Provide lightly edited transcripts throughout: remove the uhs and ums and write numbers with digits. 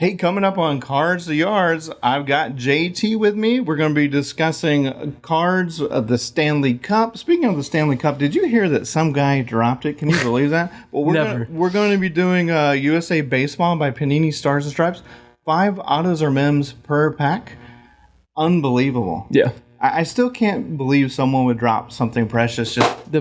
Hey, coming up on Cards to Yards, I've got JT with me. We're going to be discussing cards of the Stanley Cup. Speaking of the Stanley Cup, did you hear that some guy dropped it? Can you believe that? Well, we're going to be doing USA Baseball by Panini Stars and Stripes. 5 autos or mems per pack. Unbelievable. Yeah. I still can't believe someone would drop something precious. Just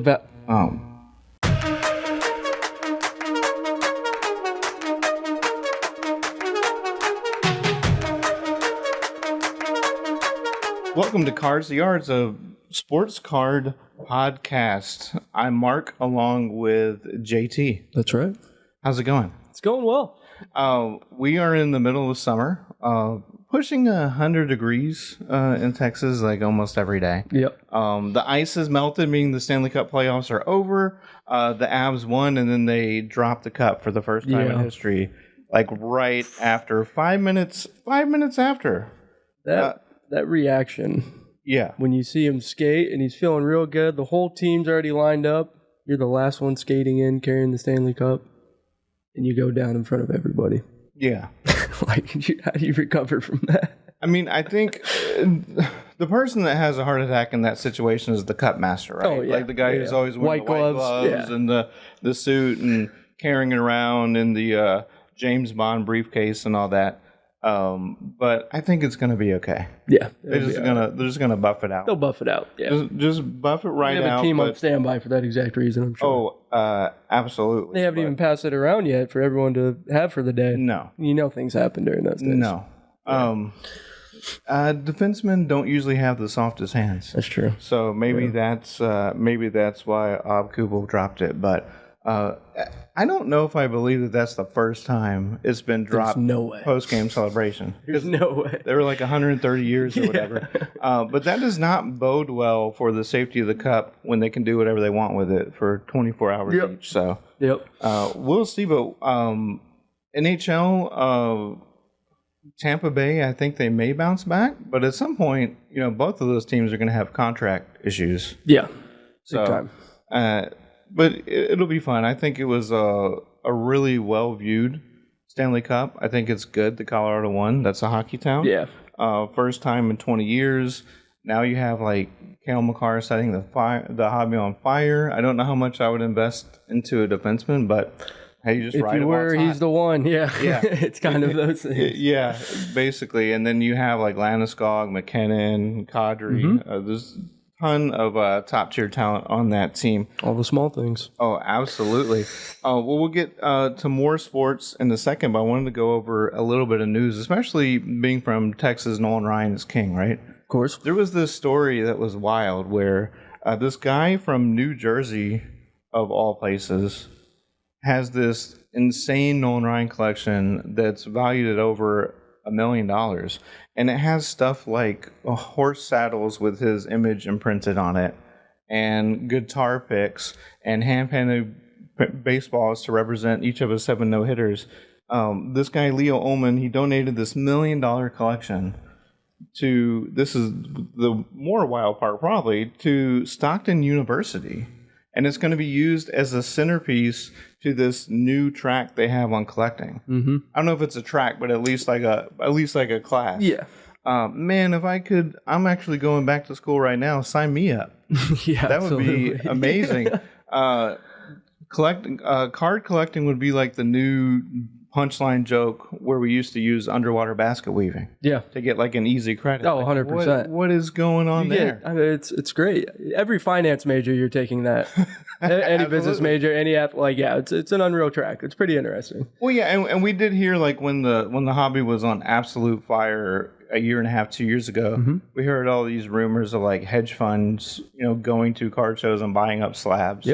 Welcome to Cards to Yards, a sports card podcast. I'm Mark, along with JT. That's right. How's it going? It's going well. We are in the middle of summer, pushing 100 degrees in Texas, like almost every day. Yep. The ice has melted, meaning the Stanley Cup playoffs are over. The Avs won, and then they dropped the cup for the first time in history, like right after 5 minutes. 5 minutes after That reaction. Yeah. When you see him skate and he's feeling real good, the whole team's already lined up. You're the last one skating in, carrying the Stanley Cup, and you go down in front of everybody. Yeah. How do you recover from that? I mean, I think the person that has a heart attack in that situation is the cup master, right? Oh, yeah. Like the guy who's always wearing white the white gloves and the suit and carrying it around in the James Bond briefcase and all that. But I think it's going to be okay. Yeah. They're just gonna buff it out. They'll buff it out. Yeah. Just buff it right out. They have a team on standby for that exact reason, I'm sure. Oh, absolutely. They haven't even passed it around yet for everyone to have for the day. No. You know things happen during those days. No. Yeah. Defensemen don't usually have the softest hands. That's true. So maybe that's why Ob Kubel dropped it. But I don't know if I believe that that's the first time it's been dropped. There's no way. Post-game celebration. There's no way. They were like 130 years or whatever. But that does not bode well for the safety of the cup when they can do whatever they want with it for 24 hours each. So we'll see. But NHL, Tampa Bay, I think they may bounce back. But at some point, both of those teams are going to have contract issues. Yeah. So, big time. But it'll be fun. I think it was a really well-viewed Stanley Cup. I think it's good that Colorado won. That's a hockey town. Yeah. First time in 20 years. Now you have like Cale Makar setting the hobby on fire. I don't know how much I would invest into a defenseman, but hey, you just if ride you him were, outside. he's the one. Yeah. Yeah. It's kind of those things. Yeah, basically. And then you have like Landeskog, McKinnon, Kadri. There's ton of top-tier talent on that team. All the small things. Oh, absolutely. We'll get to more sports in a second, but I wanted to go over a little bit of news, especially being from Texas. Nolan Ryan is king, right? Of course. There was this story that was wild where this guy from New Jersey, of all places, has this insane Nolan Ryan collection that's valued at over $1 million. And it has stuff like horse saddles with his image imprinted on it, and guitar picks, and hand-painted baseballs to represent each of his 7 no-hitters. This guy, Leo Ullman, he donated this $1 million collection to, this is the more wild part probably, to Stockton University. And it's going to be used as a centerpiece to this new track they have on collecting. I don't know if it's a track, but at least like a class. Yeah. Man, if I could, I'm actually going back to school right now. Sign me up. Yeah, that would be amazing. Card collecting would be like the new punchline joke where we used to use underwater basket weaving. Yeah. To get like an easy credit. Oh, 100%. What is going on there? I mean, it's great. Every finance major, you're taking that. Any business major, it's an unreal track. It's pretty interesting. Well, yeah, and we did hear like when the hobby was on absolute fire a year and a half, 2 years ago, we heard all these rumors of like hedge funds, going to card shows and buying up slabs.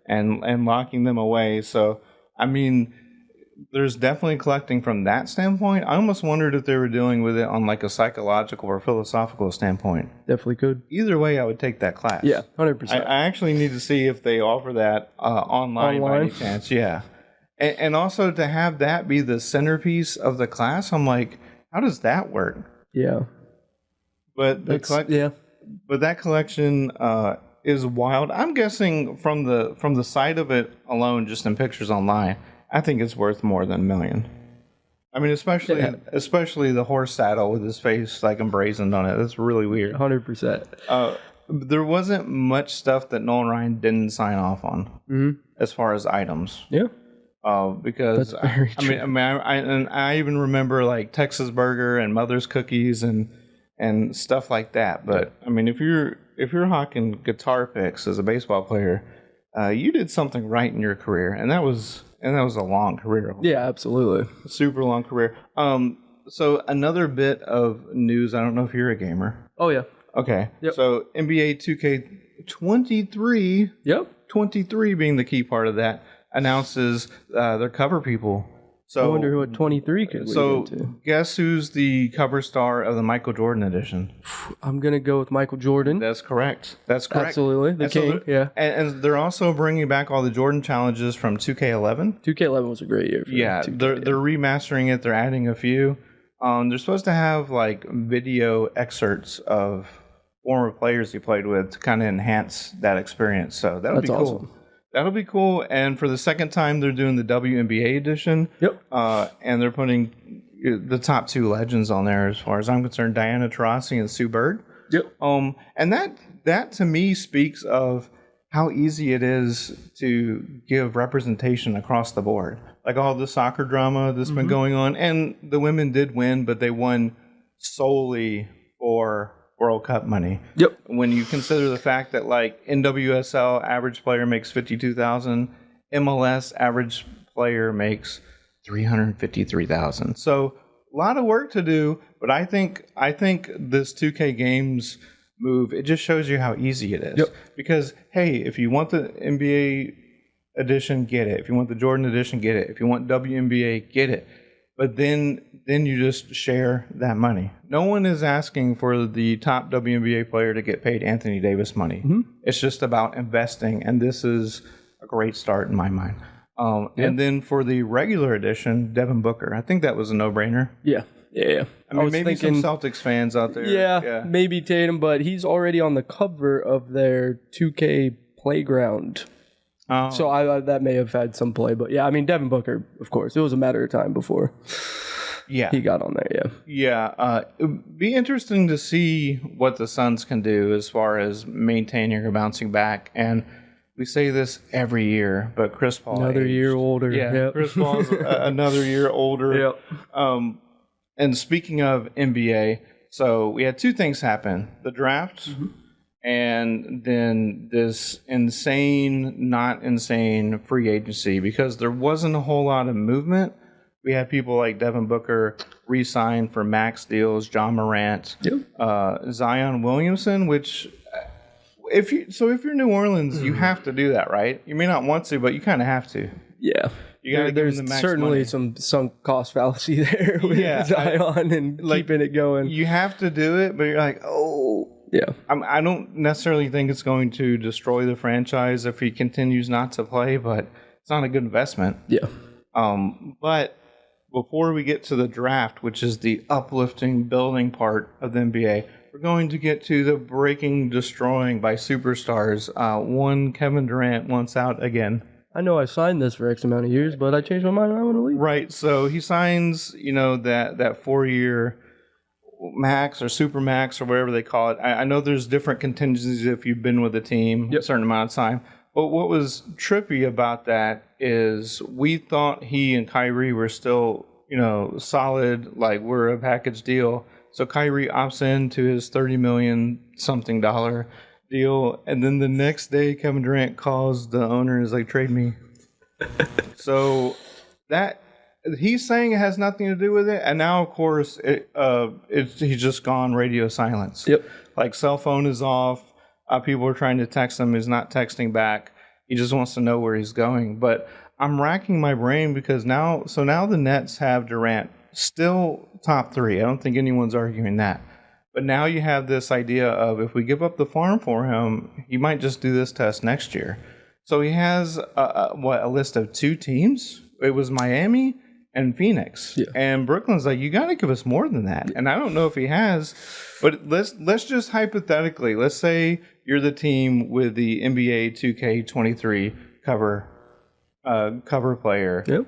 And locking them away. So, I mean, there's definitely collecting from that standpoint. I almost wondered if they were dealing with it on like a psychological or philosophical standpoint. Definitely could. Either way, I would take that class. Yeah, 100%. I actually need to see if they offer that online by any chance. Yeah. And also to have that be the centerpiece of the class, I'm like, how does that work? Yeah. But but that collection is wild. I'm guessing from the side of it alone, just in pictures online, I think it's worth more than $1 million. I mean, especially the horse saddle with his face like emblazoned on it. That's really weird. 100%. There wasn't much stuff that Nolan Ryan didn't sign off on as far as items. Yeah. Because That's very true. I even remember like Texas Burger and Mother's Cookies and stuff like that. But I mean, if you're hawking guitar picks as a baseball player, you did something right in your career, and that was a long career. Yeah, absolutely. A super long career. So another bit of news. I don't know if you're a gamer. Oh yeah. Okay. Yep. So NBA 2K23. Yep. 23 being the key part of that, announces their cover people. So I wonder what 23 could lead into. Guess who's the cover star of the Michael Jordan edition? I'm going to go with Michael Jordan. That's correct. Absolutely. The king, yeah. And they're also bringing back all the Jordan challenges from 2K11. 2K11 was a great year for 2K, they're remastering it. They're adding a few. They're supposed to have like video excerpts of former players he played with to kind of enhance that experience. So that'll be cool. Awesome. That'll be cool. And for the second time, they're doing the WNBA edition. Yep. And they're putting the top two legends on there, as far as I'm concerned, Diana Taurasi and Sue Bird. Yep. And that to me speaks of how easy it is to give representation across the board. Like all the soccer drama that's been going on, and the women did win, but they won solely for World Cup money. Yep. When you consider the fact that like NWSL average player makes $52,000, MLS average player makes $353,000. So a lot of work to do, but I think this 2K games move, it just shows you how easy it is. Yep. Because hey, if you want the NBA edition, get it. If you want the Jordan edition, get it. If you want WNBA, get it. But then you just share that money. No one is asking for the top WNBA player to get paid Anthony Davis money. It's just about investing, and this is a great start in my mind. And then for the regular edition, Devin Booker. I think that was a no-brainer. Yeah. I mean, maybe some Celtics fans out there. Yeah, maybe Tatum, but he's already on the cover of their 2K Playground. So that may have had some play, but yeah, I mean, Devin Booker, of course. It was a matter of time before he got on there, Yeah, it'd be interesting to see what the Suns can do as far as maintaining or bouncing back. And we say this every year, but Chris Paul another aged. year older. Yeah, Yep. Chris Paul's another year older. Yep. And speaking of NBA, so we had two things happen. The draft and then this not insane free agency, because there wasn't a whole lot of movement. We had people like Devin Booker re-sign for max deals, John Morant, Zion Williamson, which if you're New Orleans, you have to do that, right? You may not want to, but you kind of have to. Yeah. You got to give There's them the max certainly money. some sunk cost fallacy there with Zion and keeping it going. You have to do it, but you're like, oh. Yeah. I don't necessarily think it's going to destroy the franchise if he continues not to play, but it's not a good investment. Yeah. But before we get to the draft, which is the uplifting, building part of the NBA, we're going to get to the breaking, destroying by superstars. One Kevin Durant wants out again. I know I signed this for X amount of years, but I changed my mind and I want to leave. Right. So he signs, that 4-year max or super max or whatever they call it. I know there's different contingencies if you've been with a team a certain amount of time. But what was trippy about that is we thought he and Kyrie were still, solid, like we're a package deal. So Kyrie opts into his $30 million something deal, and then the next day Kevin Durant calls the owner and is like, trade me. So that he's saying it has nothing to do with it, and now of course he's just gone radio silence. Yep. Like cell phone is off. People are trying to text him. He's not texting back. He just wants to know where he's going. But I'm racking my brain because now the Nets have Durant still top 3. I don't think anyone's arguing that. But now you have this idea of if we give up the farm for him, he might just do this test next year. So he has a list of 2 teams? It was Miami and Phoenix. Yeah. And Brooklyn's like, you got to give us more than that. And I don't know if he has, but let's just hypothetically, let's say you're the team with the NBA 2K23 cover cover player. Yep.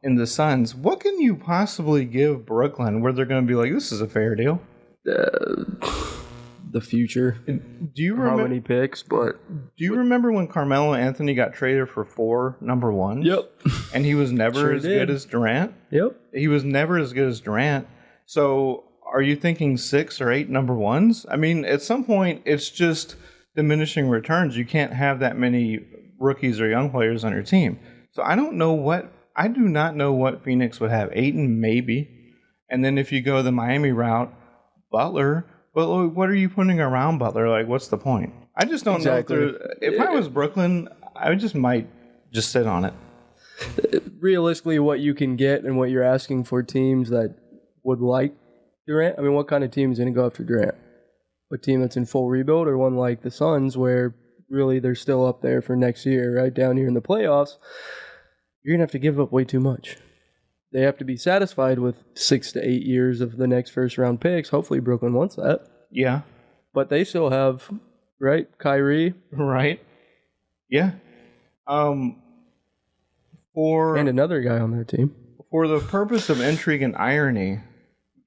In the Suns. What can you possibly give Brooklyn where they're going to be like, this is a fair deal? The future. Do you How remember many picks? But Do you remember when Carmelo Anthony got traded for 4 number ones? Yep. And he was never Sure as did. good as Durant? Yep. He was never as good as Durant. So are you thinking 6 or 8 number ones? I mean, at some point, it's just diminishing returns. You can't have that many rookies or young players on your team. So I do not know what Phoenix would have. Ayton, maybe. And then if you go the Miami route, Butler. But what are you putting around Butler? Like, what's the point? I just don't know. If I was Brooklyn, I might just sit on it. Realistically, what you can get and what you're asking for teams that would like Durant. I mean, what kind of team is going to go after Durant? A team that's in full rebuild, or one like the Suns where really they're still up there for next year, right down here in the playoffs? You're going to have to give up way too much. They have to be satisfied with 6 to 8 years of the next first round picks. Hopefully Brooklyn wants that. Yeah. But they still have, right, Kyrie. Right. Yeah. And another guy on their team. For the purpose of intrigue and irony,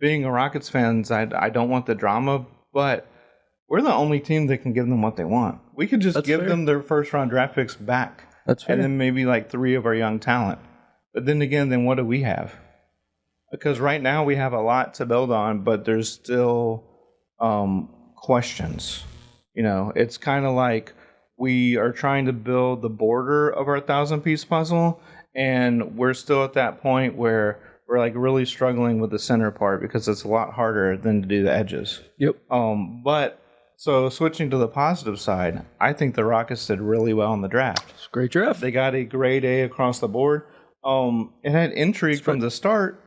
being a Rockets fans, I don't want the drama, but we're the only team that can give them what they want. We could just give them their first round draft picks back. That's fair. And then maybe like 3 of our young talent. But then again, then what do we have? Because right now we have a lot to build on, but there's still questions. You know, it's kind of like we are trying to build the border of our 1,000-piece puzzle, and we're still at that point where we're like really struggling with the center part because it's a lot harder than to do the edges. Yep. But so switching to the positive side, I think the Rockets did really well in the draft. It's a great draft. They got a grade A across the board. It had intrigue from the start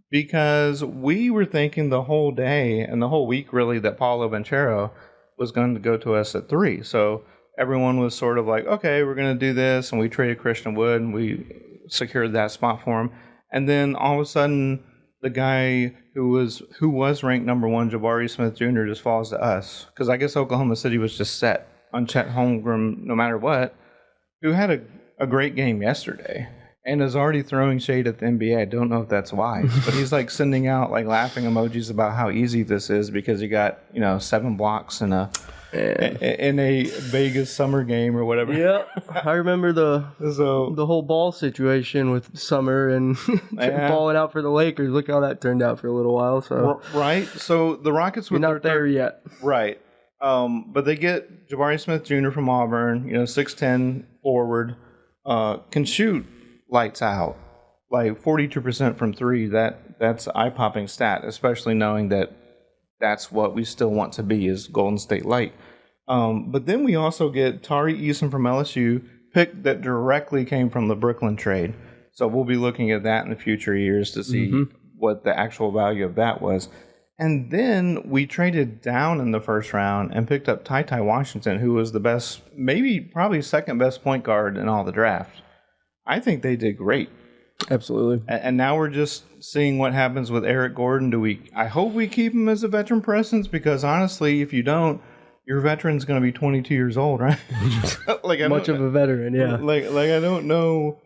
because we were thinking the whole day and the whole week really that Paulo Banchero was going to go to us at 3. So everyone was sort of like, okay, we're going to do this, and we traded Christian Wood and we secured that spot for him. And then all of a sudden, the guy who was ranked number 1, Jabari Smith Jr., just falls to us because I guess Oklahoma City was just set on Chet Holmgren no matter what, who had a great game yesterday. And is already throwing shade at the NBA. I don't know if that's why, but he's like sending out like laughing emojis about how easy this is because you got 7 blocks in a Vegas summer game or whatever. Yeah, I remember the whole ball situation with Summer and balling out for the Lakers. Look how that turned out for a little while. So right, so the Rockets were not there yet, right? But they get Jabari Smith Jr. from Auburn. 6'10" forward, can shoot lights out, like 42% from 3. That's eye-popping stat, especially knowing that that's what we still want to be is Golden State light. But then we also get Tari Eason from LSU, pick that directly came from the Brooklyn trade. So we'll be looking at that in the future years to see what the actual value of that was. And then we traded down in the first round and picked up Ty Washington, who was the best, probably second best point guard in all the draft. I think they did great. Absolutely. And now we're just seeing what happens with Eric Gordon. I hope we keep him as a veteran presence because honestly, if you don't, your veteran's going to be 22 years old, right? Much of a veteran, yeah. Like I don't know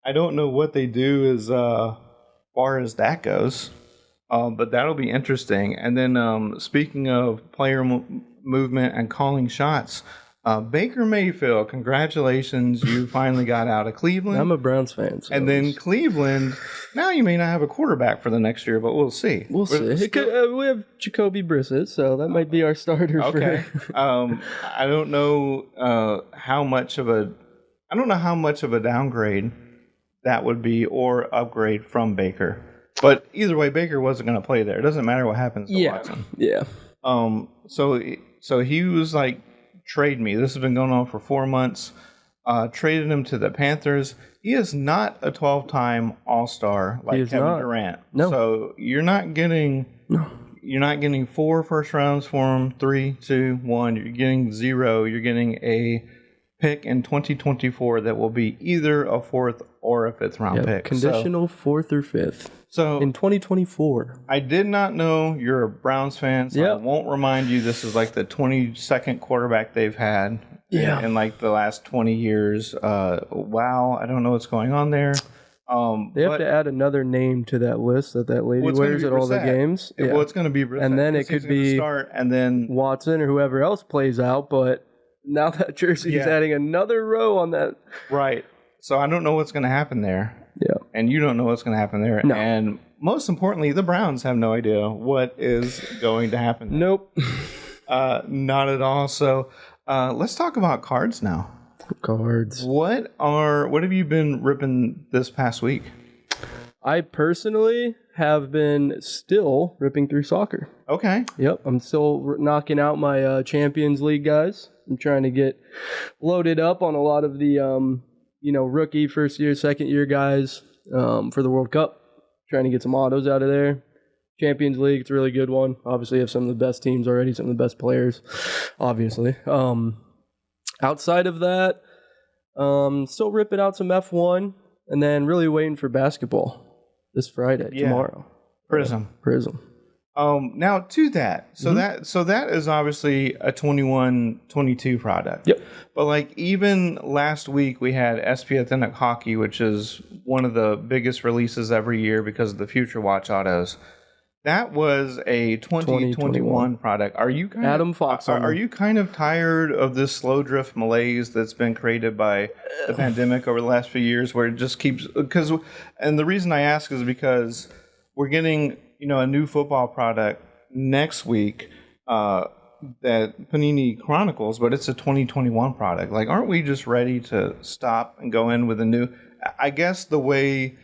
what they do as far as that goes. But that'll be interesting. And then speaking of player movement and calling shots, Baker Mayfield, congratulations, you finally got out of Cleveland. I'm a Browns fan. So and then Cleveland, now you may not have a quarterback for the next year, but we'll see. We'll see. We have Jacoby Brissett, so that might be our starter. Okay. I don't know how much of a downgrade that would be or upgrade from Baker. But either way, Baker wasn't going to play there. It doesn't matter what happens to Watson. Yeah. So he was like, trade me. This has been going on for 4 months. Traded him to the Panthers. He is not a 12-time All-Star like Kevin Durant. No. So you're not getting 4 first rounds for him. 3, 2, 1. You're getting 0. You're getting a pick in 2024 that will be either a 4th or a 5th round pick. Conditional 4th or 5th. So in 2024. I did not know you're a Browns fan, so I won't remind you this is like the 22nd quarterback they've had in like the last 20 years. Wow, I don't know what's going on there. They have to add another name to that list that lady wears at all the games. Well, it's going to be Brissett. And then it could be start, and then Watson or whoever else plays out, but now that jersey is adding another row on that. Right. So I don't know what's going to happen there. Yeah. And you don't know what's going to happen there. No. And most importantly, the Browns have no idea what is going to happen there. Nope. Not at all. So let's talk about cards now. Cards. What have you been ripping this past week? I personally have been still ripping through soccer. Okay. Yep. I'm still knocking out my Champions League guys. I'm trying to get loaded up on a lot of the rookie, first year, second year guys for the World Cup. Trying to get some autos out of there. Champions League, it's a really good one. Obviously, you have some of the best teams already, some of the best players, obviously. Outside of that, still ripping out some F1 and then really waiting for basketball this Friday, tomorrow. Prism. Now to that. So that is obviously a 21-22 product. Yep. But like even last week we had SP Authentic Hockey, which is one of the biggest releases every year because of the Future Watch autos. That was a 2021 product. Are you Adam Fox? Are you kind of tired of this slow drift malaise that's been created by the pandemic over the last few years, where it just keeps and the reason I ask is because we're getting a new football product next week that Panini Chronicles, but it's a 2021 product. Like, aren't we just ready to stop and go in with a new? I guess the way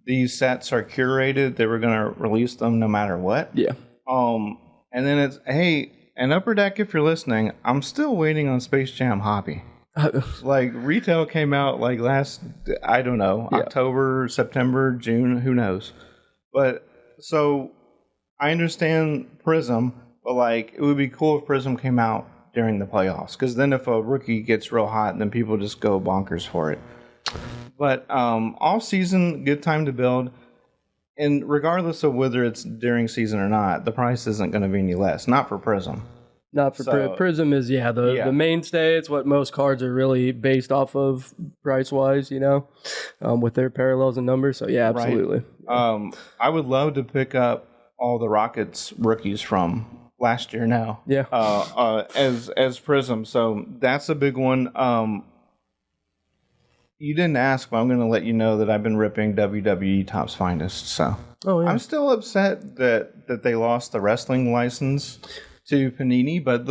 these sets are curated, they were going to release them no matter what. Yeah. And then it's, hey, and Upper Deck, if you're listening, I'm still waiting on Space Jam Hobby. Like, retail came out like last, I don't know, October, September, June, who knows. But, so, I understand Prism, but like, it would be cool if Prism came out during the playoffs. Because then if a rookie gets real hot, then people just go bonkers for it. But all season, good time to build. And regardless of whether it's during season or not, the price isn't going to be any less. Not for Prism. Not for Prism is, the mainstay. It's what most cards are really based off of price-wise, with their parallels and numbers. So, yeah, absolutely. Right. I would love to pick up all the Rockets rookies from last year now. Yeah. As Prism. So, that's a big one. You didn't ask, but I'm going to let you know that I've been ripping WWE Topps Finest. So I'm still upset that they lost the wrestling license to Panini, but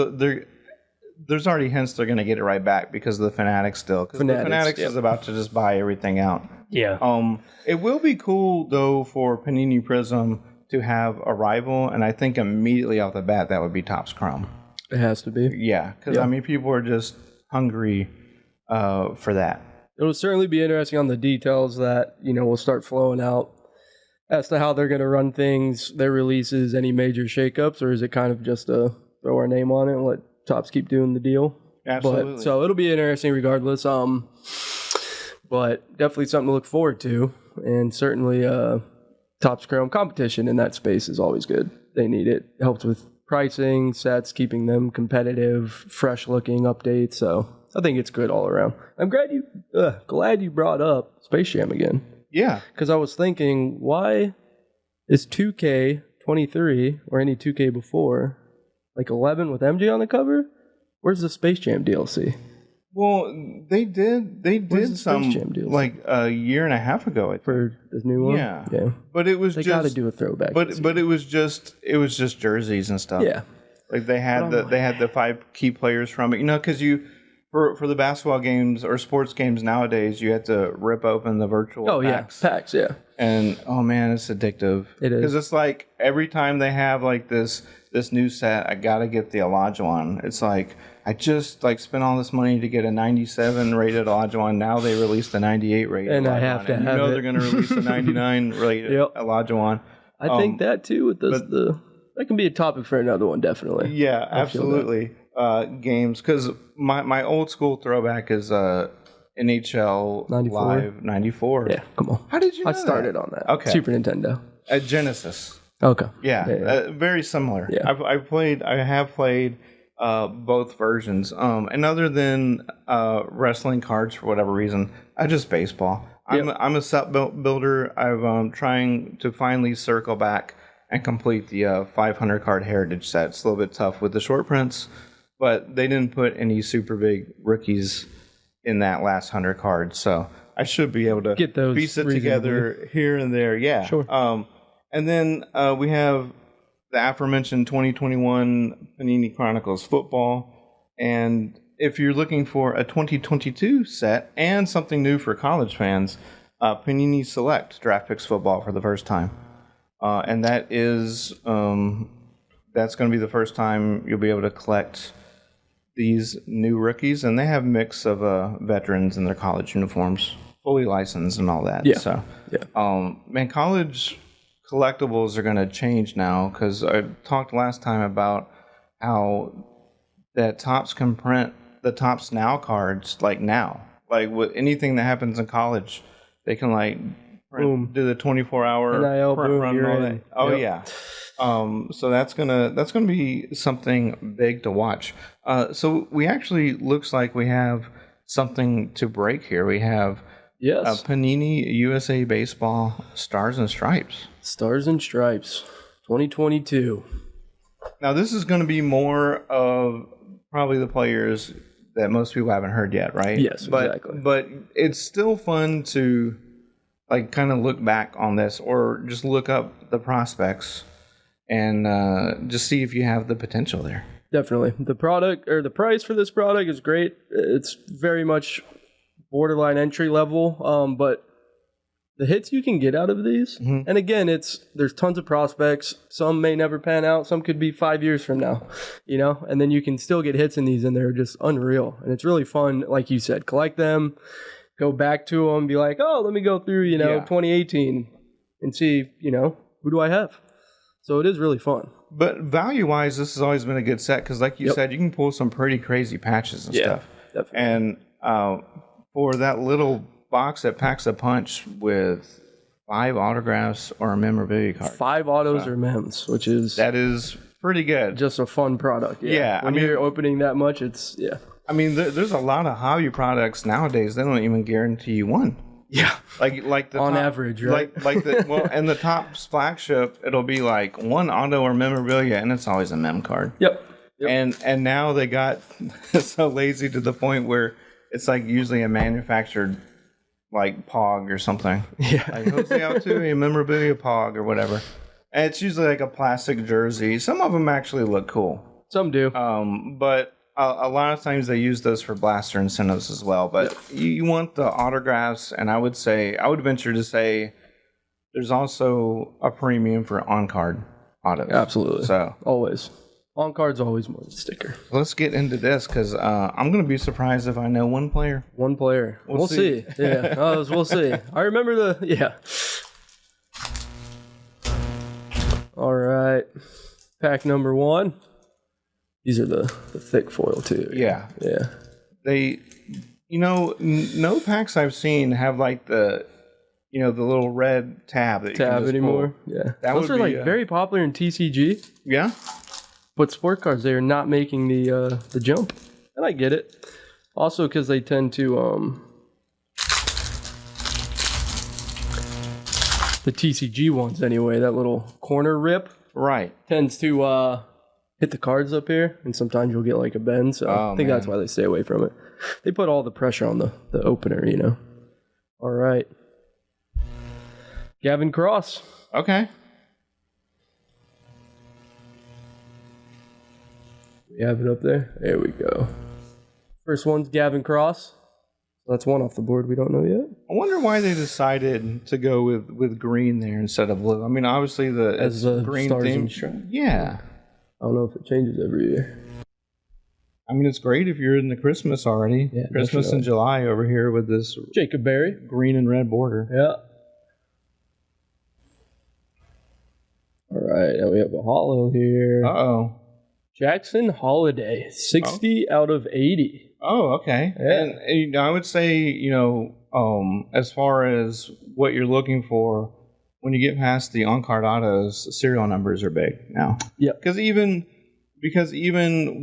there's already hints they're going to get it right back because of the Fanatics still. Because the Fanatics is about to just buy everything out. Yeah. It will be cool, though, for Panini Prism to have a rival, and I think immediately off the bat that would be Topps Chrome. It has to be. Yeah, because, people are just hungry for that. It'll certainly be interesting on the details that, will start flowing out as to how they're going to run things, their releases, any major shakeups, or is it kind of just a throw our name on it and let Topps keep doing the deal? Absolutely. So it'll be interesting regardless. But definitely something to look forward to. And certainly Topps Chrome competition in that space is always good. They need it. It helps with pricing, sets, keeping them competitive, fresh looking updates. So I think it's good all around. I'm glad you brought up Space Jam again. Yeah. Because I was thinking, why is 2K23 or any 2K before, like 11 with MJ on the cover? Where's the Space Jam DLC? Well, they did some like a year and a half ago, I think. For this new one. Yeah. Yeah. But it was they got to do a throwback. But it was just jerseys and stuff. Yeah. Like they had the 5 key players from it, because for the basketball games or sports games nowadays, you have to rip open the virtual packs. Packs, yeah. And, oh, man, it's addictive. It is. Because it's like every time they have, like, this new set, I got to get the Olajuwon. It's like, I just, spent all this money to get a 97 rated Olajuwon. Now they released a 98 rated and Olajuwon. I have to have it. They're going to release a 99 rated Olajuwon. I think that, too, with that can be a topic for another one, definitely. Yeah, absolutely. Games, because my old school throwback is NHL 94? Live 94. Yeah, come on. How did you know I started on that. Okay. Super Nintendo. Genesis. Okay. Yeah. Very similar. Yeah. I have played both versions. And other than wrestling cards for whatever reason, I just baseball. I'm a set builder. I'm trying to finally circle back and complete the 500 card heritage set. It's a little bit tough with the short prints, but they didn't put any super big rookies in that last 100 cards, so I should be able to get those piece it together here and there. Yeah, sure. And then we have the aforementioned 2021 Panini Chronicles football, and if you're looking for a 2022 set and something new for college fans, Panini Select Draft Picks football for the first time. And that is that's going to be the first time you'll be able to collect these new rookies, and they have a mix of veterans in their college uniforms, fully licensed and all that. Yeah. So, man, college collectibles are going to change now because I talked last time about how that Topps can print the Topps Now cards like now. Like with anything that happens in college, they can like do the 24-hour NIL, print run and all that. in. Oh yeah. So that's gonna be something big to watch. So we actually looks like we have something to break here. We have Panini USA Baseball Stars and Stripes. Stars and Stripes, 2022. Now this is going to be more of probably the players that most people haven't heard yet, right? Yes, exactly. But it's still fun to like kind of look back on this or just look up the prospects and just see if you have the potential there. Definitely. The product or the price for this product is great. It's very much borderline entry level, but the hits you can get out of these, and again, there's tons of prospects. Some may never pan out. Some could be 5 years from now, and then you can still get hits in these, and they're just unreal. And it's really fun, like you said, collect them, go back to them, be like, oh, let me go through, 2018 and see, who do I have? So it is really fun. But value-wise, this has always been a good set because, like you said, you can pull some pretty crazy patches and stuff. Definitely. And for that little box that packs a punch with 5 autographs or a memorabilia card. 5 autos or mems, that is pretty good. Just a fun product. Yeah. When you're opening that much, it's I mean, there's a lot of hobby products nowadays. They don't even guarantee you one. Yeah. Like the on top, average, right? And the Topps flagship, it'll be like 1 auto or memorabilia, and it's always a mem card. Yep. And now they got so lazy to the point where it's like usually a manufactured like Pog or something. Yeah. Like Jose Altuve, a memorabilia Pog or whatever. And it's usually like a plastic jersey. Some of them actually look cool. Some do. But a lot of times they use those for blaster incentives as well. But you want the autographs, and I would venture to say there's also a premium for on-card autos. Absolutely. So always. On-card's always more than sticker. Let's get into this because I'm going to be surprised if I know one player. One player. We'll see. Yeah. We'll see. I remember All right. Pack number 1. These are the thick foil too. Yeah. Yeah. They, no packs I've seen have like the little red tab that you can just anymore. Pull. Yeah. That Those are like very popular in TCG. Yeah. But sport cards, they are not making the jump. And I get it. Also because they tend to the TCG ones anyway, that little corner rip tends to hit the cards up here, and sometimes you'll get like a bend, so I think that's why they stay away from it. They put all the pressure on the opener, All right. Gavin Cross. Okay. We have it up there. There we go. First one's Gavin Cross. That's one off the board we don't know yet. I wonder why they decided to go with green there instead of blue. I mean, obviously the green stars theme. and stripes. Yeah. I don't know if it changes every year. I mean, it's great if you're in the Christmas already. Yeah, Christmas in July over here with this Jacob Berry green and red border. Yeah. All right, now we have a hollow here. Uh-oh. Jackson Holiday, 60 out of 80. Oh, okay. Yeah. And I would say, as far as what you're looking for, when you get past the on-card autos, serial numbers are big now. Yeah. Because even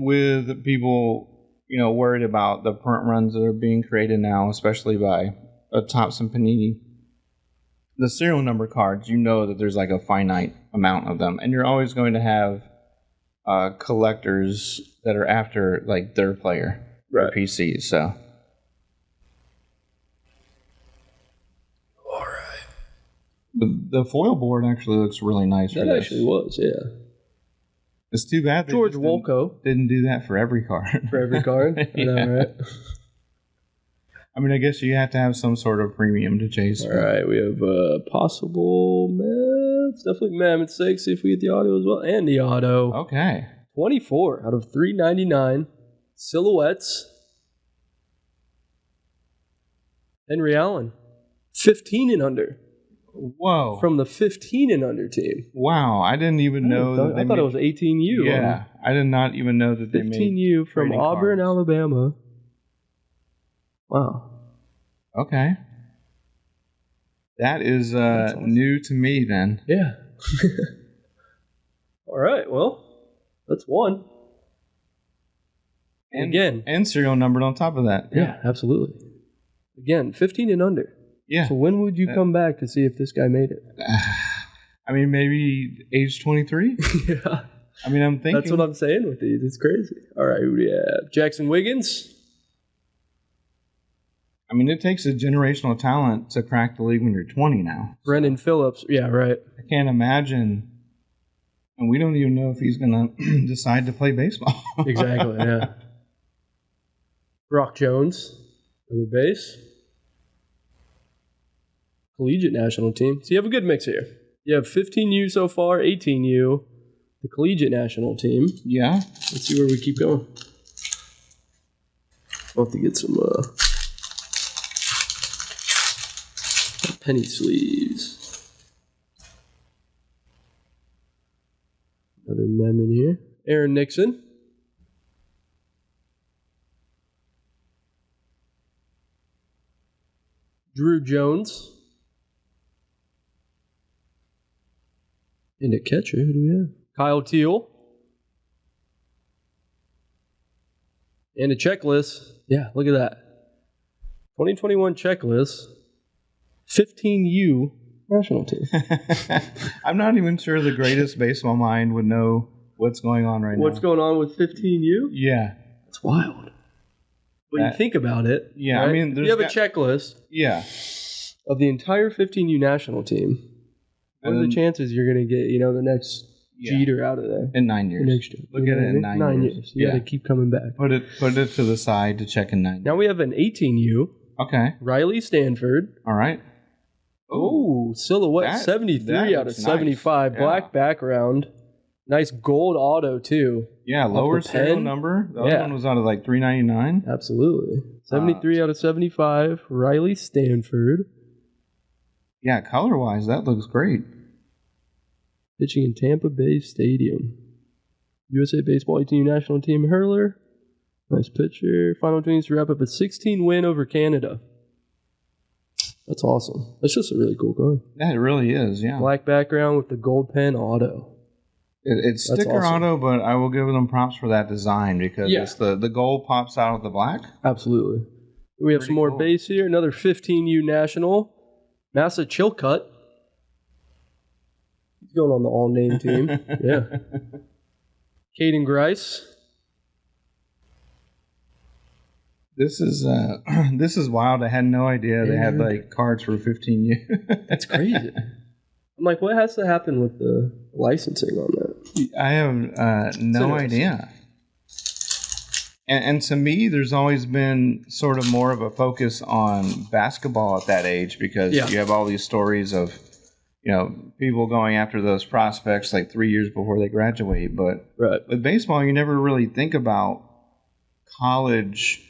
with people, worried about the print runs that are being created now, especially by Topps and Panini, the serial number cards, that there's like a finite amount of them, and you're always going to have collectors that are after like their player, right, PCs. So, all right, the foil board actually looks really nice. That actually was, yeah. It's too bad George Wolko didn't do that for every card. For every card, Yeah. I know, right? I mean, I guess you have to have some sort of premium to chase. All right, we have possible Mets. Definitely Mammoth 6. See if we get the auto as well. And the auto. Okay. 24 out of 399. Silhouettes. Henry Allen. 15 and under. Whoa. From the 15 and under team. Wow. I didn't even know that they I thought it was 18U. Yeah. I did not even know that they made 15U from Auburn, cards. Alabama. Wow. Okay. That is new to me then. Yeah. All right. Well, that's one. And serial numbered on top of that. Yeah, absolutely. Again, 15 and under. Yeah. So when would you come back to see if this guy made it? I mean, maybe age 23? Yeah. I mean, I'm thinking. That's what I'm saying with these. It's crazy. All right. Who do we have? Jackson Wiggins. I mean, it takes a generational talent to crack the league when you're 20 now. Brendan Phillips. Yeah, right. I can't imagine. And we don't even know if he's going to decide to play baseball. Exactly, yeah. Brock Jones, another base. Collegiate national team. So you have a good mix here. You have 15U so far, 18U, the collegiate national team. Yeah. Let's see where we keep going. I'll have to get some penny sleeves. Another mem in here. Aaron Nixon. Drew Jones. And a catcher, who do we have? Kyle Teal. And a checklist. Yeah, look at that. 2021 checklist. 15U national team. I'm not even sure the greatest baseball mind would know what's going on right now. What's going on with 15U? Yeah. It's wild. When you think about it. Yeah, right? I mean, you have a checklist. Yeah. Of the entire 15U national team. What are the chances you're going to get, the next Jeter out of there? In 9 years. Next year. Look at it in 9 years. You got to keep coming back. Put it to the side to check in 9 years. Now we have an 18U. Okay. Riley Stanford. All right. Oh, silhouette 73 out of 75. Nice. Black background. Nice gold auto, too. Yeah, lower serial number. The other one was out of like $3.99. Absolutely. 73 out of 75. Riley Stanford. Yeah, color-wise, that looks great. Pitching in Tampa Bay Stadium. USA Baseball 18U national team hurler. Nice pitcher. Final dreams to wrap up a 16 win over Canada. That's awesome. That's just a really cool card. That really is, yeah. Black background with the gold pen auto. It's sticker auto, but I will give them props for that design because it's the gold pops out of the black. Absolutely. We have some more base here. Another 15U national. Massa Chilcutt. He's going on the all-name team. Yeah. Caden Grice. This is wild. I had no idea they had like cards for 15U. That's crazy. I'm like, what has to happen with the licensing on that? I have no idea. And to me, there's always been sort of more of a focus on basketball at that age because you have all these stories of, people going after those prospects like 3 years before they graduate. But with baseball, you never really think about college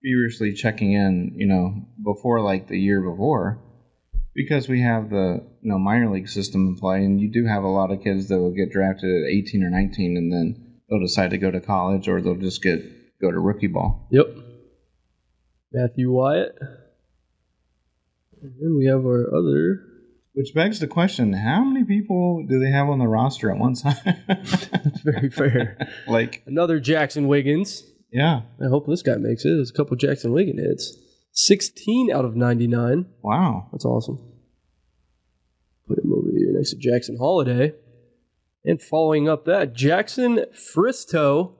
furiously checking in, before like the year before. Because we have the minor league system in play, and you do have a lot of kids that will get drafted at 18 or 19, and then they'll decide to go to college, or they'll just go to rookie ball. Yep. Matthew Wyatt. And then we have our other Which begs the question, how many people do they have on the roster at one time? That's very fair. Like another Jackson Wiggins. Yeah. I hope this guy makes it. There's a couple Jackson Wiggins hits. 16 out of 99. Wow. That's awesome. Put him over here next to Jackson Holiday. And following up that, Jackson Fristow.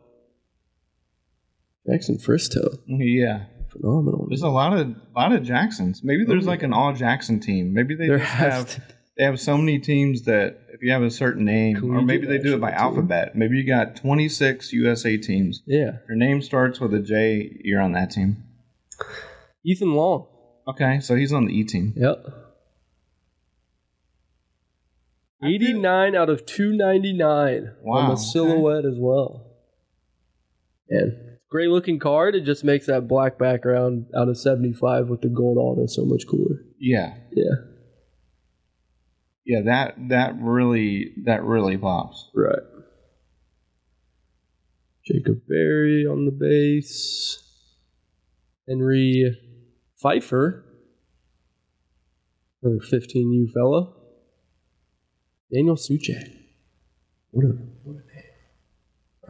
Jackson Fristow. Yeah. Phenomenal. There's a lot of Jacksons. Maybe there's like an all Jackson team. Maybe they have so many teams that if you have a certain name, or maybe they do it by alphabet. Maybe you got 26 USA teams. Yeah. If your name starts with a J, you're on that team. Ethan Long. Okay, so he's on the E team. Yep. 89 out of 299 on the silhouette as well. And great looking card. It just makes that black background out of 75 with the gold auto so much cooler. Yeah. Yeah. Yeah, that really pops. Right. Jacob Berry on the base. Henry Pfeiffer. Another 15U fella. Daniel Suchek. What a name. All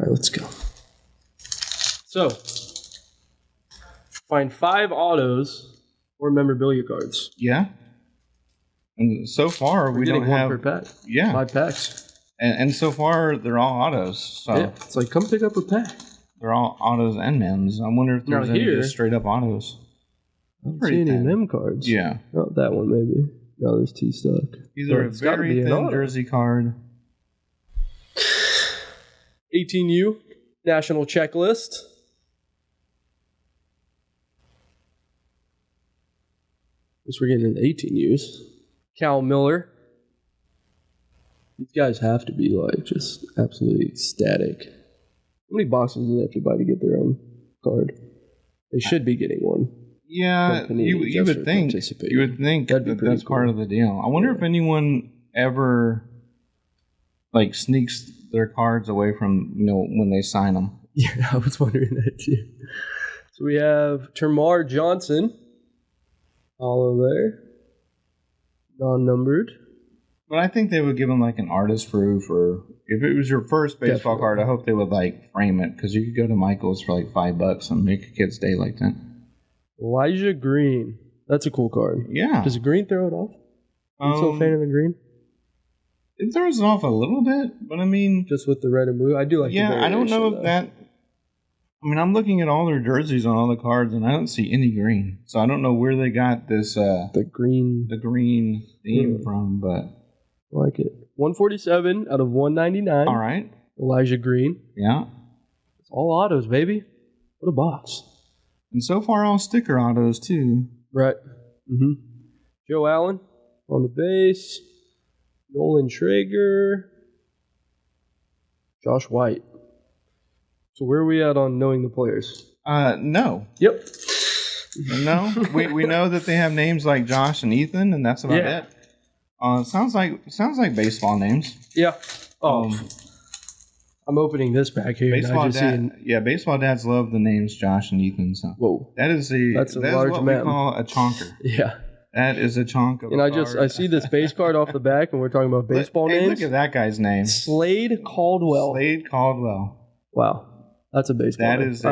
right, let's go. So, find 5 autos or memorabilia cards. Yeah. And so far, we don't have... one per pack. Yeah. 5 packs. And so far, they're all autos. So yeah, it's like, come pick up a pack. They're all autos and mems. I wonder if there's any just straight up autos. I don't see any mem cards. Yeah. Oh, that one maybe. No, there's T-Stock. These are a very thin jersey card. 18U, national checklist. Guess we're getting into 18Us. Cal Miller. These guys have to be like just absolutely ecstatic. How many boxes do they have to buy to get their own card? They should be getting one. Yeah, you would think. You would think that's part of the deal. I wonder if anyone ever like sneaks their cards away from when they sign them. Yeah, I was wondering that too. So we have Termar Johnson. Hollow there. Non-numbered. But I think they would give them like an artist proof, or if it was your first baseball card, I hope they would like frame it, because you could go to Michael's for like $5 and make a kid's day like that. Elijah Green. That's a cool card. Yeah. Does Green throw it off? Are you still a fan of the green? It throws it off a little bit, but I mean... Just with the red and blue? I do like the variation, I don't know if that... I mean, I'm looking at all their jerseys on all the cards, and I don't see any green. So I don't know where they got this... the green theme from, but... I like it. 147 out of 199. All right. Elijah Green. Yeah. It's all autos, baby. What a box. And so far, all sticker autos, too. Right. Mm-hmm. Joe Allen on the base. Nolan Traeger. Josh White. So where are we at on knowing the players? No. Yep. No. we know that they have names like Josh and Ethan, and that's about it. Sounds like baseball names. Yeah. I'm opening this back here. Baseball dads love the names Josh and Ethan. So whoa, that's large what man. We call a chonker. Yeah, that is a chonk of. And a card. I see this base card off the back, and we're talking about baseball names. Look at that guy's name, Slade Caldwell. Slade Caldwell. Wow, that's a baseball. That name. is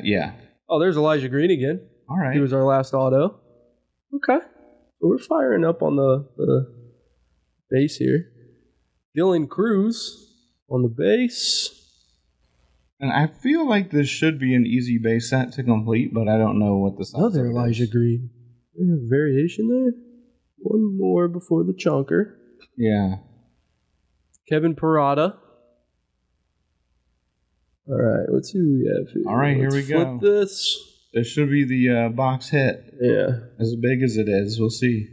yeah. Oh, there's Elijah Green again. All right, he was our last auto. Okay, so we're firing up on the base here. Dylan Cruz on the base. And I feel like this should be an easy base set to complete, but I don't know what the size Another Elijah Green. We have variation there. One more before the chunker. Yeah. Kevin Parada. All right, let's see who we have here. All right, here we go. Flip this. This should be the box hit. Yeah. As big as it is. We'll see.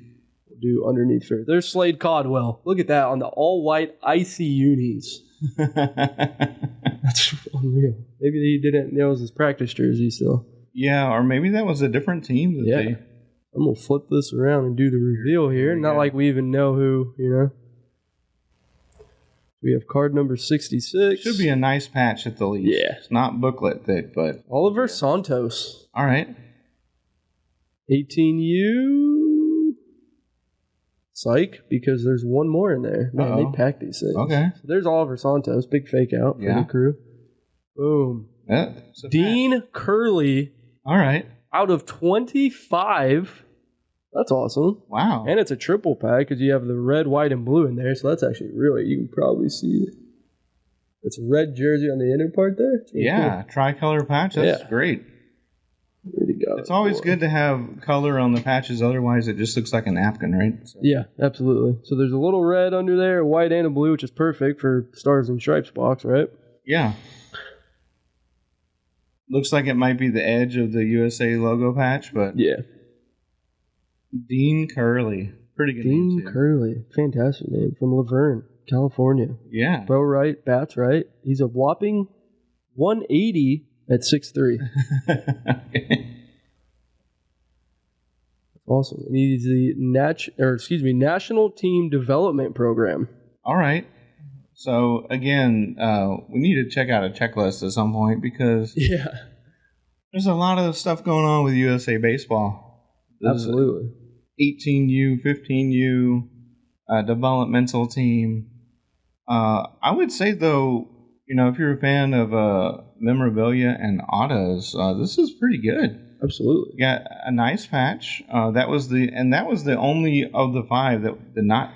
We'll do underneath first. There's Slade Caldwell. Look at that on the all-white icy unis. That's unreal. Maybe he didn't know it was his practice jersey still. Yeah, or maybe that was a different team. I'm going to flip this around and do the reveal here. Not like we even know who, We have card number 66. Should be a nice patch at the least. Yeah. It's not booklet thick, but... Oliver Santos. All right. 18U. Psych, because there's one more in there. Man, they pack these things. Okay. So there's Oliver Santos, big fake out for the crew. Boom. Yeah, Dean Curley. All right. Out of 25. That's awesome. Wow. And it's a triple pack because you have the red, white, and blue in there. So that's actually really, you can probably see it. It's a red jersey on the inner part there. Yeah, cool. Tricolor patch. That's great. Really got it's always good to have color on the patches. Otherwise, it just looks like a napkin, right? So. Yeah, absolutely. So there's a little red under there, a white and a blue, which is perfect for Stars and Stripes box, right? Yeah. Looks like it might be the edge of the USA logo patch, but yeah. Dean Curley, pretty good name. Dean Curley, fantastic name, from Laverne, California. Yeah. Throw right, bats right. He's a whopping 180 at 6'3". Okay. Awesome. And he's the National Team Development Program. All right. So again, we need to check out a checklist at some point because there's a lot of stuff going on with USA Baseball. Absolutely. 18U, 15U, developmental team. I would say though, if you're a fan of memorabilia and autos, this is pretty good. Absolutely. You got a nice patch. That was the only of the 5 that did not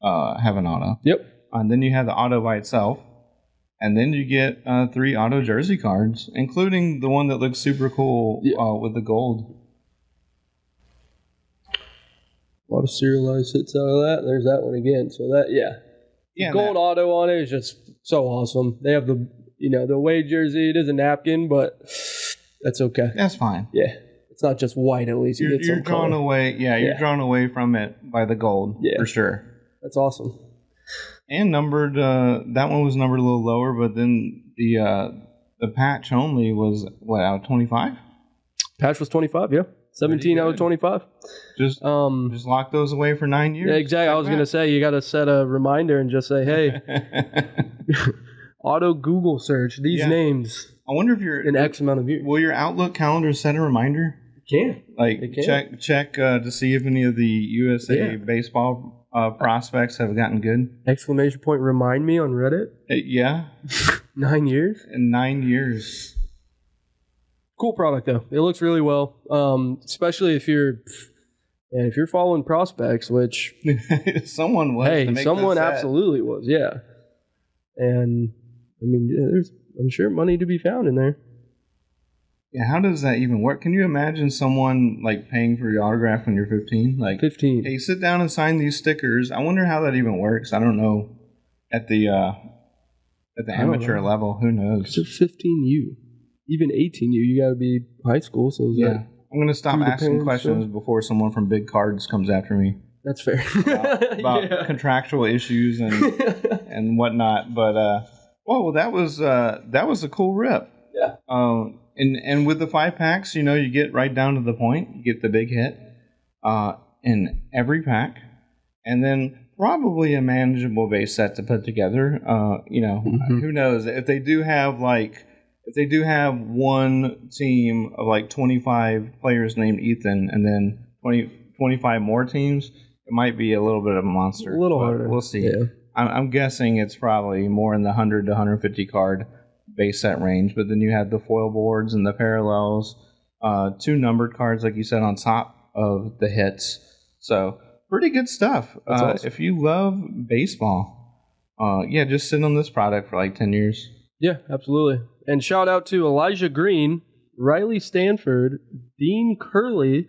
have an auto. Yep. And then you have the auto by itself. And then you get 3 auto jersey cards, including the one that looks super cool with the gold. A lot of serialized hits out of that. There's that one again. So that, the gold auto on it is just so awesome. They have the away jersey. It is a napkin, but that's okay. That's fine. Yeah. It's not just white, at least. You're drawn away. Yeah, you're drawn away from it by the gold, for sure. That's awesome. And numbered, that one was numbered a little lower, but then the patch only was, out of 25? Patch was 25, yeah. 17 out of 25. Just lock those away for 9 years. Yeah, exactly. I was going to say, you got to set a reminder and just say, hey, auto Google search these names. I wonder if you're in X amount of years. Will your Outlook calendar set a reminder? It can. Check to see if any of the USA baseball prospects have gotten good. Exclamation point! Remind me on Reddit. 9 years. In 9 years. Cool product though. It looks really well, especially if you're following prospects, which someone was. Hey, someone absolutely was. Yeah, and I mean, I'm sure money to be found in there. Yeah, how does that even work? Can you imagine someone paying for your autograph when you're 15? 15. Hey, sit down and sign these stickers. I wonder how that even works. I don't know. At the amateur level, who knows? It's 15U, even 18U. You got to be high school. So I'm going to stop asking questions before someone from Big Cards comes after me. That's fair. about contractual issues and whatnot. But that was a cool rip. Yeah. And with the 5 packs, you get right down to the point. You get the big hit in every pack, and then probably a manageable base set to put together. Who knows if they do have one team of 25 players named Ethan, and then 25 more teams, it might be a little bit of a monster. A little harder. We'll see. Yeah. I'm guessing it's probably more in the 100 to 150 card base set range, but then you have the foil boards and the parallels, 2 numbered cards, like you said, on top of the hits. So pretty good stuff. Awesome. If you love baseball, just sit on this product for 10 years. Yeah, absolutely. And shout out to Elijah Green, Riley Stanford, Dean Curley,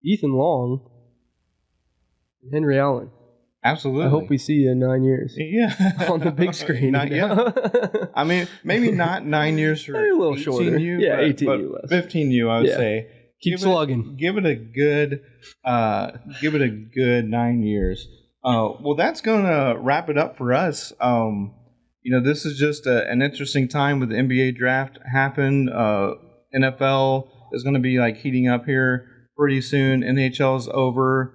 Ethan Long, and Henry Allen. Absolutely. I hope we see you in 9 years. Yeah. On the big screen. Not yet. I mean, maybe not 9 years for maybe a little shorter. 18U. Yeah, but 18U less. 15U, I would say. Keep slugging. Give it a good 9 years. Well, that's going to wrap it up for us. This is just an interesting time with the NBA draft happened. NFL is going to be heating up here pretty soon. NHL's over.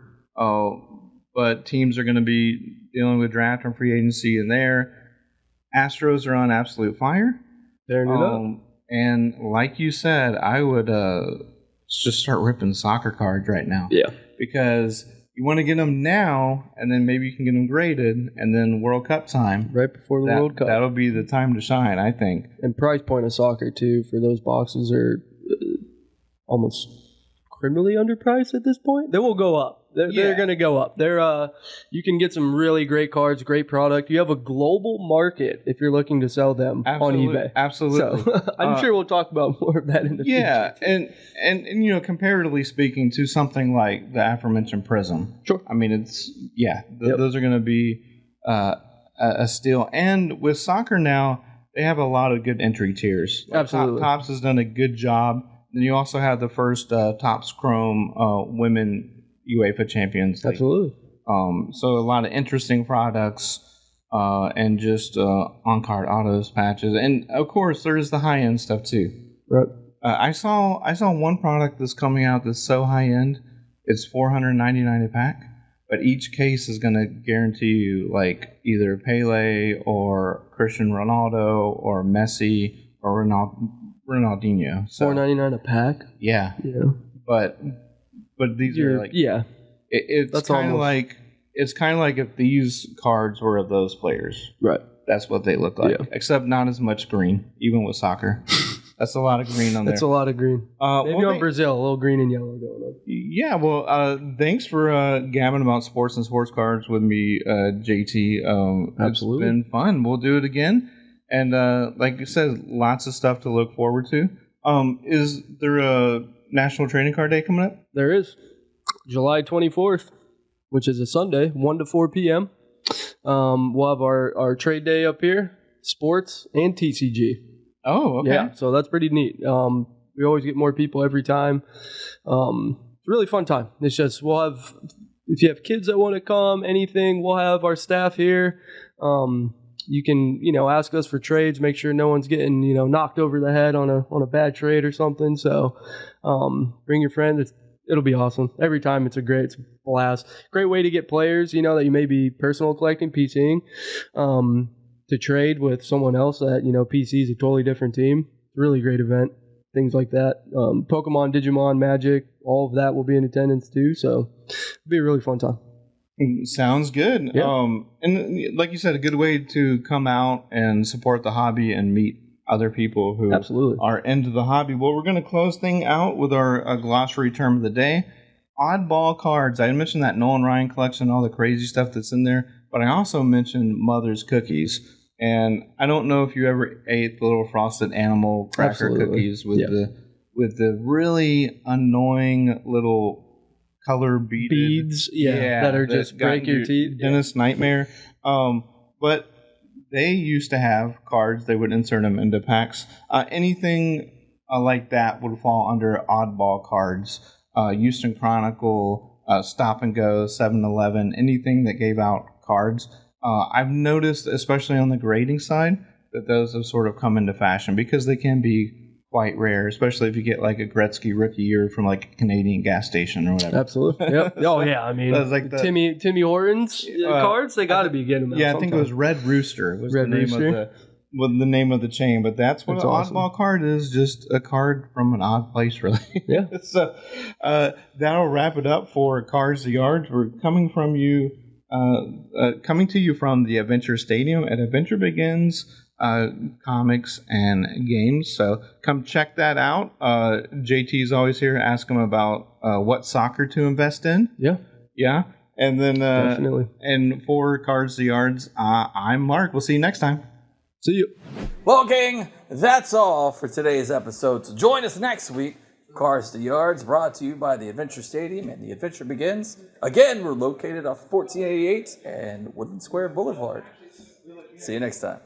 But teams are going to be dealing with draft and free agency in there. Astros are on absolute fire. Tearing it up. And like you said, I would just start ripping soccer cards right now. Yeah. Because you want to get them now, and then maybe you can get them graded, and then World Cup time. Right before the World Cup. That'll be the time to shine, I think. And price point of soccer, too, for those boxes are almost criminally underpriced at this point. They will go up. They're going to go up. You can get some really great cards, great product. You have a global market if you're looking to sell them on eBay. Absolutely. So, I'm sure we'll talk about more of that in the future. Yeah, and comparatively speaking to something like the aforementioned Prism. Sure. I mean, those are going to be a steal. And with soccer now, they have a lot of good entry tiers. Absolutely. Topps has done a good job. Then you also have the first Topps Chrome women UEFA Champions League. Absolutely. So a lot of interesting products and just on-card autos, patches, and of course there's the high-end stuff too. Right. I saw one product that's coming out that's so high-end, it's $499 a pack, but each case is going to guarantee you like either Pele or Cristiano Ronaldo or Messi or Ronaldinho. So, $4.99 a pack. Yeah. Yeah. But these are like it's kind of like if these cards were of those players. Right. That's what they look like. Yeah. Except not as much green, even with soccer. That's a lot of green on there. That's a lot of green. Maybe on Brazil, a little green and yellow going on. Yeah, well, thanks for gabbing about sports and sports cards with me, JT. Absolutely. It's been fun. We'll do it again. And like you said, lots of stuff to look forward to. Is there a National Trading Card Day coming up? There is. July 24th, which is a Sunday, 1 to 4 p.m. We'll have our trade day up here, sports and TCG. Oh, okay. Yeah, so that's pretty neat. We always get more people every time. It's a really fun time. It's just, if you have kids that want to come, anything, we'll have our staff here. You can, ask us for trades, make sure no one's getting, knocked over the head on a bad trade or something. So bring your friends. It'll be awesome. Every time it's a blast. Great way to get players, that you may be personal collecting, PCing, to trade with someone else that, PC is a totally different team. It's a really great event. Things like that. Pokemon, Digimon, Magic, all of that will be in attendance too. So it'll be a really fun time. Sounds good. Yeah. And like you said, a good way to come out and support the hobby and meet other people who Absolutely are into the hobby. Well, we're going to close thing out with our glossary term of the day. Oddball cards. I mentioned that Nolan Ryan collection, all the crazy stuff that's in there, but I also mentioned Mother's Cookies. And I don't know if you ever ate the little frosted animal cracker cookies with the really annoying little color beads that are just break your teeth. Dentist nightmare. But they used to have cards. They would insert them into packs. Anything like that would fall under oddball cards. Houston Chronicle, Stop and Go, 7-Eleven, anything that gave out cards. I've noticed, especially on the grading side, that those have sort of come into fashion because they can be quite rare, especially if you get like a Gretzky rookie year from like a Canadian gas station or whatever. Absolutely. Yep. Oh yeah. I mean, like Timmy Hortons cards, they got to be getting them. Yeah, I think it was Red Rooster was the name of the chain, but that's what an oddball card is, just a card from an odd place, really. Yeah. So that'll wrap it up for Cards to Yards. We're coming to you from the Adventure Stadium at Adventure Begins Comics and Games. So come check that out. JT's always here. Ask him about what soccer to invest in. Yeah. And then definitely. And for Cards to Yards, I'm Mark. We'll see you next time. See you. Well, gang, that's all for today's episode. So join us next week. Cars to Yards, brought to you by the Adventure Stadium and the Adventure Begins. Again, we're located off 1488 and Woodland Square Boulevard. See you next time.